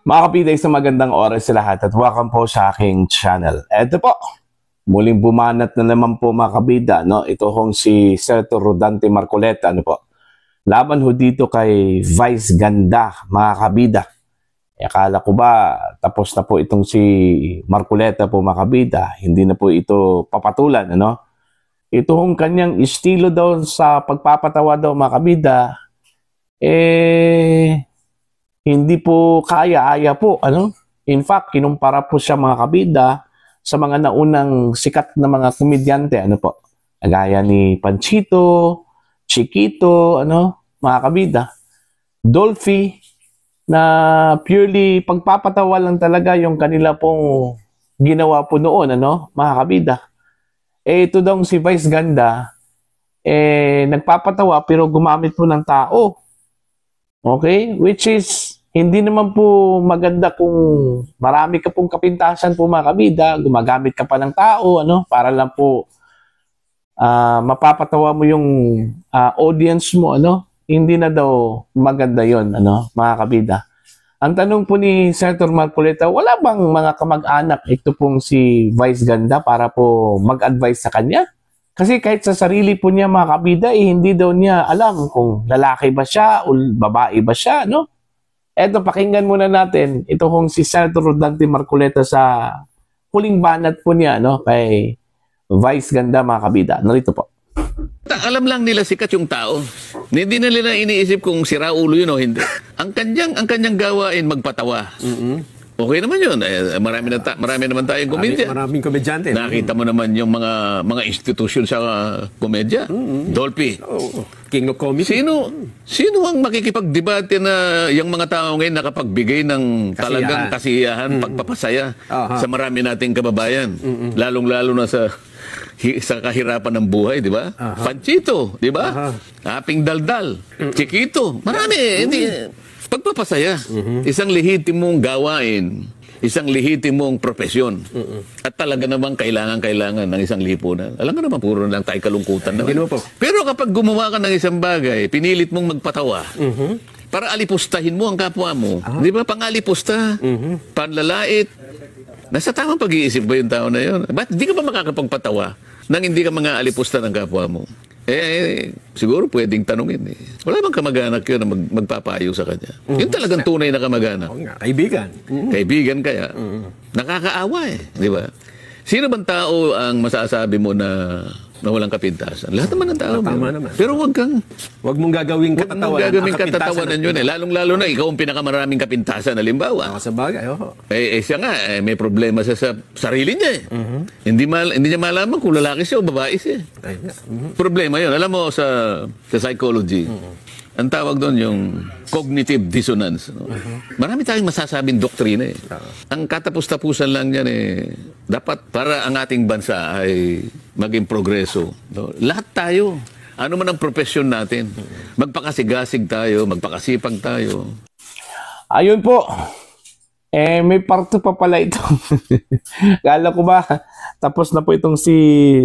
Mga kapitay, sa magandang oras sa lahat at welcome po sa aking channel. Eto po, muling bumanat na naman po mga kabida, no? Ito hong si Senator Rodante Marcoleta, ano po? Laban ho dito kay Vice Ganda, mga kabida. Akala ko ba tapos na po itong si Marcoleta po mga kabida, hindi na po ito papatulan, ano? Ito hong kanyang estilo daw sa pagpapatawa daw mga kabida, hindi po kaya-aya po, ano? In fact, kinumpara po siya mga kabida sa mga naunang sikat na mga komedyante, ano po? Gaya ni Panchito, Chiquito, ano? Mga kabida. Dolphy, na purely pagpapatawa lang talaga yung kanila pong ginawa po noon, ano? Mga kabida. Ito daw si Vice Ganda, nagpapatawa pero gumamit po ng tao. Okay? Which is, hindi naman po maganda kung marami ka pong kapintasan po mga kabida, gumagamit ka pa ng tao, ano, para lang po mapapatawa mo yung audience mo, ano, hindi na daw maganda yon, ano, mga kabida. Ang tanong po ni Senator Marcoleta, wala bang mga kamag-anak ito pong si Vice Ganda para po mag-advise sa kanya? Kasi kahit sa sarili po niya mga kabida, hindi daw niya alam kung lalaki ba siya o babae ba siya, no? Eto, pakinggan muna natin. Ito kong si Senator Rodante Marcoleta sa huling banat po niya, no? Kay Vice Ganda mga kabida. Narito po. Alam lang nila sikat yung tao. Hindi na nila iniisip kung sira ulo yun o hindi. Ang kanyang gawain magpatawa. Okay naman yun. Marami naman tayong komedya. Maraming komedyante. Nakita mo naman yung mga institusyon sa komedya. Dolphy. King of comedy. Sino ang makikipagdebate na yung mga tao ngayon nakapagbigay ng talagang kasiyahan, pagpapasaya sa marami nating kababayan. Lalong-lalo na sa kahirapan ng buhay, di ba? Panchito, di ba? Aping Daldal, Chiquito. Marami. Pagpapasaya, isang lehitimong gawain, isang lehitimong profesyon. At talaga namang kailangan ng isang lipunan. Alam nga naman, puro lang tayo kalungkutan naman. Pero kapag gumawa ka ng isang bagay, pinilit mong magpatawa, para alipustahin mo ang kapwa mo. Di ba? Pangalipusta, panlalait. Nasa tamang pag-iisip ba yung tao na yun? Ba't di ka ba makakapagpatawa nang hindi ka mga alipusta ng kapwa mo? Siguro pwedeng tanungin. Wala bang kamag-anak yun na magpapayo sa kanya? Yun talagang tunay na kamag-anak. Kaibigan. Kaibigan kaya. Nakakaawa Di ba? Sino bang tao ang masasabi mo na walang kapintasan? Lahat naman ng tao. Tama naman. Pero wag mong gagawing katatawanan yun. Lalong-lalo na ikaw ang pinakamaraming kapintasan. Halimbawa. Sa bagay. Siya nga, may problema sa sarili niya. Hindi niya malaman kung lalaki siya o babae siya. Problema yun. Alam mo, sa psychology, ang tawag doon yung cognitive dissonance. No? Marami tayong masasabing doktrina. Ang katapos-tapusan lang yan dapat para ang ating bansa ay maging progreso. No? Lahat tayo, ano man ang profesyon natin, magpakasigasig tayo, magpakasipag tayo. Ayun po. May parto pa pala ito. Kala ko ba, tapos na po itong si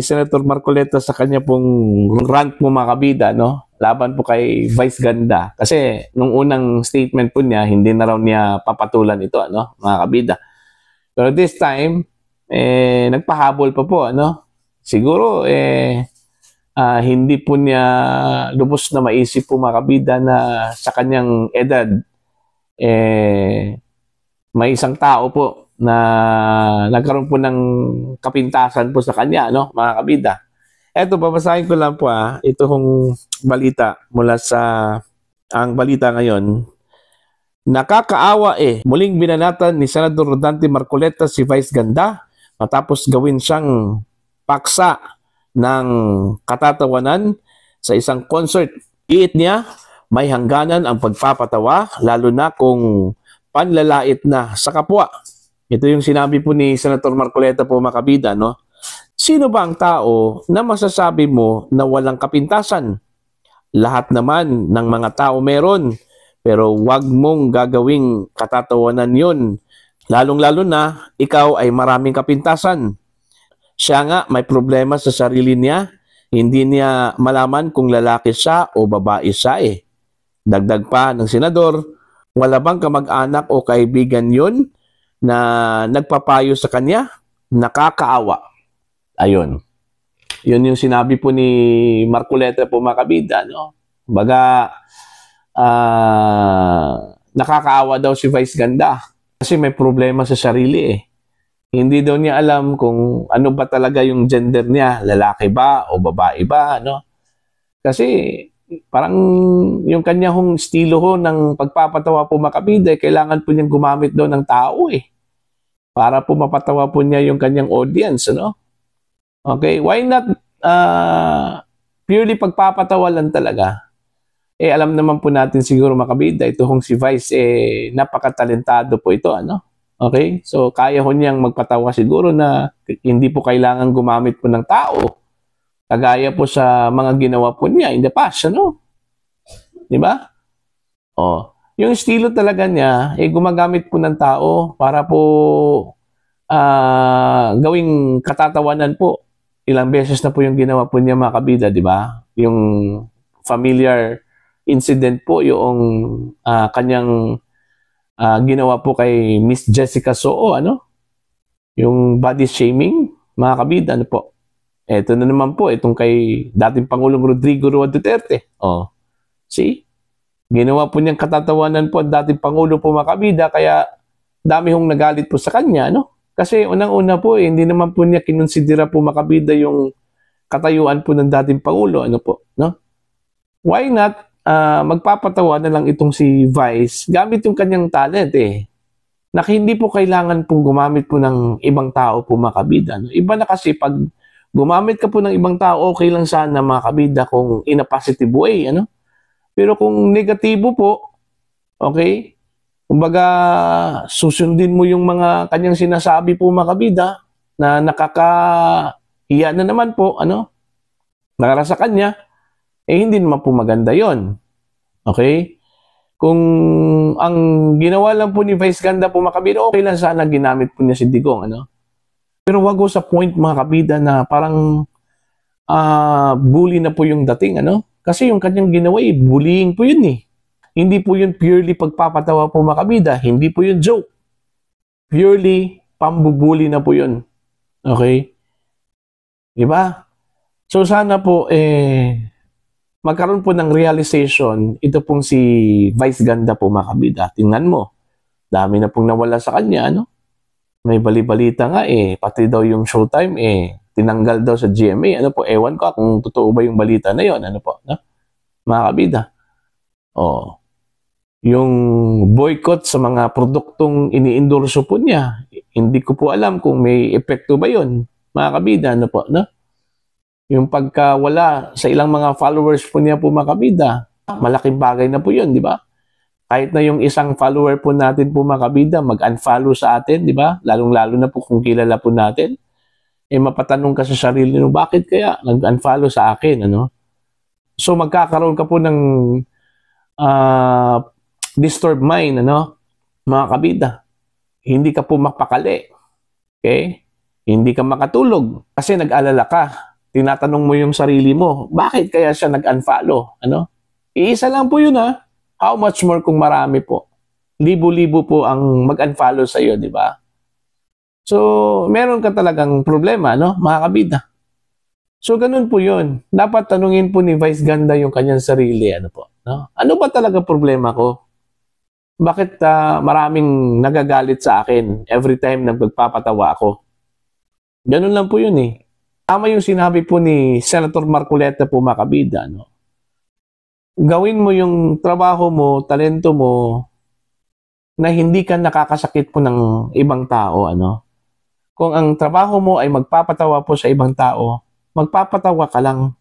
Senator Marcoleta sa kanya pong rant mo mga kabida, no? Laban po kay Vice Ganda. Kasi nung unang statement po niya, hindi na raw niya papatulan ito, ano, mga kabida. Pero this time, nagpahabol pa po, ano? Siguro, hindi po niya lubos na maisip po mga kabida na sa kanyang edad, may isang tao po na nagkaroon po ng kapintasan po sa kanya, no, mga kabida. Eto, babasahin ko lang po ito hong balita mula sa ang balita ngayon. Nakakaawa muling binanatan ni Senador Rodante Marcoleta si Vice Ganda matapos gawin siyang paksa ng katatawanan sa isang concert. Iit niya, may hangganan ang pagpapatawa lalo na kung panlalait na sa kapwa. Ito yung sinabi po ni Senator Marcoleta po mga kabida, no? Sino ba ang tao na masasabi mo na walang kapintasan? Lahat naman ng mga tao meron, pero wag mong gagawing katatawanan yun. Lalong-lalo na, ikaw ay maraming kapintasan. Siya nga may problema sa sarili niya, hindi niya malaman kung lalaki siya o babae siya Dagdag pa ng senador, Wala bang kamag-anak o kaibigan yun na nagpapayo sa kanya? Nakakaawa. Ayun. Yun yung sinabi po ni Marcoleta po, mga kabida, no? Baga, nakakaawa daw si Vice Ganda kasi may problema sa sarili eh. Hindi daw niya alam kung ano ba talaga yung gender niya, lalaki ba o babae ba, no? Kasi parang yung kanya hong estilo ho ng pagpapatawa po, mga kabida, kailangan po niyang gumamit daw ng tao eh. Para po mapatawa po niya yung kanyang audience, ano? Okay, why not purely pagpapatawa lang talaga? Eh, alam naman po natin siguro, mga kabida, ito hong si Vice, eh, napakatalentado po ito, ano? Okay? So, kaya ho niyang magpatawa siguro na hindi po kailangan gumamit po ng tao. Kagaya po sa mga ginawa po niya in the past, ano? Di ba? Oh, yung estilo talaga niya, eh, gumagamit po ng tao para po gawing katatawanan po. Ilang beses na po yung ginawa po niya, mga kabida, di ba? Yung familiar incident po, yung kanyang ginawa po kay Miss Jessica Soo, ano? Yung body shaming, mga kabida, ano po? Ito na naman po, itong kay dating Pangulong Rodrigo Roa Duterte. Oh, see? Ginawa po niyang katatawanan po ang dating Pangulo po, mga kabida, kaya dami hong nagalit po sa kanya, no? Kasi unang-una po, hindi naman po niya kinonsidera po, mga kabida, yung katayuan po ng dating Pangulo, ano po, no? Why not magpapatawa na lang itong si Vice gamit yung kanyang talent eh. Na hindi po kailangan pong gumamit po ng ibang tao po, mga kabida, no? Iba na kasi pag gumamit ka po ng ibang tao, okay lang sana, mga kabida, kung in a positive way, ano? Pero kung negatibo po, okay, kumbaga susundin mo yung mga kanyang sinasabi po, mga kabida, na nakakahiya na naman po, ano, nakara sa kanya, eh hindi naman po maganda yon. Okay? Kung ang ginawa lang po ni Vice Ganda po, mga kabida, okay lang sana ginamit po niya si Digong, ano? Pero wag ko sa point, mga kabida, na parang bully na po yung dating, ano? Kasi yung kanyang ginawa, bullying po yun eh. Hindi po yun purely pagpapatawa po, mga kabida. Hindi po yun joke. Purely pambubuli na po yun. Okay? Diba? So sana po, magkaroon po ng realization, ito pong si Vice Ganda po, mga kabida. Tingnan mo, dami na pong nawala sa kanya, ano? May bali-balita nga pati daw yung Showtime tinanggal daw sa GMA. Ano po, ewan ko kung totoo ba yung balita na yon, ano po, no? Mga kabida. Oh. Yung boycott sa mga produktong ini-endorso po niya, hindi ko po alam kung may epekto ba yon, mga kabida, ano po, no? Yung pagkawala sa ilang mga followers po niya po, mga kabida, malaking bagay na po yun, di ba? Kahit na yung isang follower po natin po, mga kabida, mag-unfollow sa atin, di ba? Lalong-lalo na po kung kilala po natin. Mapatanong ka sa sarili mo, bakit kaya nag-unfollow sa akin, ano? So, magkakaroon ka po ng disturbed mind, ano? Mga kabida. Hindi ka po mapakali. Okay? Hindi ka makatulog kasi nag-alala ka. Tinatanong mo yung sarili mo, bakit kaya siya nag-unfollow? Ano? Iisa lang po yun, ha? How much more kung marami po? Libo-libo po ang mag-unfollow sa iyo, di ba? So, meron ka talagang problema, no? Mga kabida. So, ganun po yun. Dapat tanungin po ni Vice Ganda yung kanyang sarili, ano po? No? Ano ba talaga problema ko? Bakit maraming nagagalit sa akin every time na magpapatawa ako? Ganun lang po yun eh. Tama yung sinabi po ni Senator Marcoleta po, mga kabida, no? Gawin mo yung trabaho mo, talento mo, na hindi ka nakakasakit po ng ibang tao, ano? Kung ang trabaho mo ay magpapatawa po sa ibang tao, magpapatawa ka lang.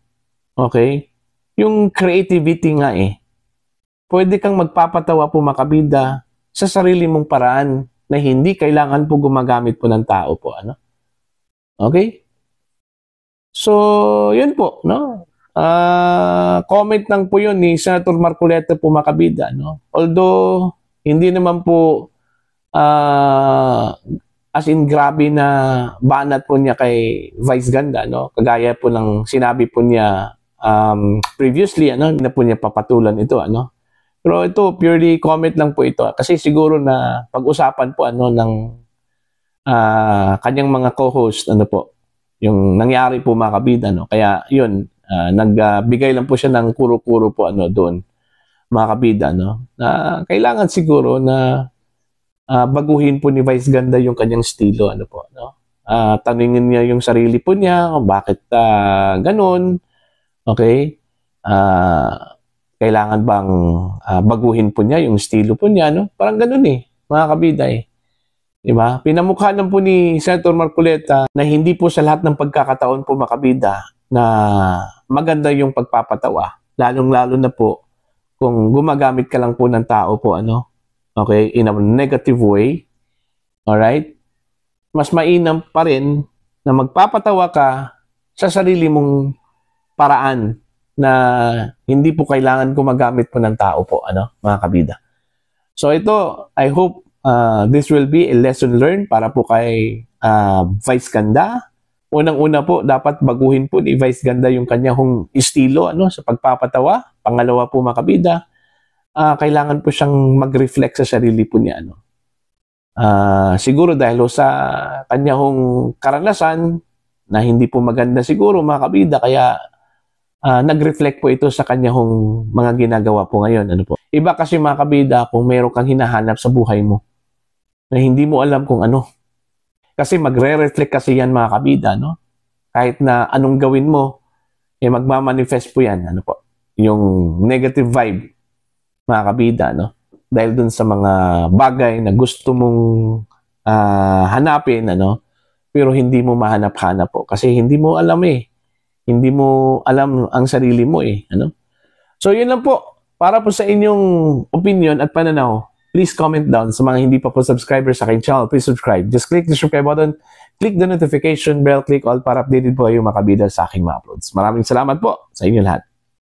Okay? Yung creativity nga pwede kang magpapatawa po, mga kabida, sa sarili mong paraan na hindi kailangan po gumagamit po ng tao po, ano? Okay? So, yun po, no? Comment lang po yun ni Senator Marcoleta po, mga kabida, no? Although, hindi naman po as in grabe na banat po niya kay Vice Ganda, no? Kagaya po ng sinabi po niya previously, ano, na po niya papatulan ito, ano? Pero ito, purely comment lang po ito. Kasi siguro na pag-usapan po ano ng kanyang mga co-host, ano po, yung nangyari po mga kabida, no? Kaya yun, nagbigay lang po siya ng kuro-kuro po ano doon, mga kabida, no? Na kailangan siguro na baguhin po ni Vice Ganda yung kanyang estilo, ano po, no? Tanungin niya yung sarili po niya, bakit ganun, okay? Kailangan bang baguhin po niya yung estilo po niya, no? Parang ganun mga kabida Diba? Pinamukha lang po ni Senator Marcoleta na hindi po sa lahat ng pagkakataon po makabida na maganda yung pagpapatawa. Lalong-lalo na po kung gumagamit ka lang po ng tao po, ano? Okay? In a negative way. Alright? Mas mainam pa rin na magpapatawa ka sa sarili mong paraan na hindi po kailangan gumagamit po ng tao po, ano? Mga kabida. So ito, I hope this will be a lesson learned para po kay Vice Ganda. Unang-una po, dapat baguhin po ni Vice Ganda yung kanyang estilo ano, sa pagpapatawa. Pangalawa po mga kabida, kailangan po siyang mag-reflect sa sarili po niya. Ano. Siguro dahil sa kanyang karanasan na hindi po maganda siguro mga kabida, kaya nag-reflect po ito sa kanyang mga ginagawa po ngayon. Ano po. Iba kasi mga kabida kung meron kang hinahanap sa buhay mo na hindi mo alam kung ano. Kasi magre-reflect kasi yan mga kabida, no? Kahit na anong gawin mo, magmamanifest po yan, ano po? Yung negative vibe, mga kabida, no? Dahil dun sa mga bagay na gusto mong hanapin, ano? Pero hindi mo mahanap-hanap po. Kasi hindi mo alam Hindi mo alam ang sarili mo ano? So yun lang po. Para po sa inyong opinion at pananaw, please comment down. Sa mga hindi pa po subscribers sa aking channel, please subscribe. Just click the subscribe button, click the notification bell, click all para updated po kayo makabida sa aking mga uploads. Maraming salamat po sa inyo lahat.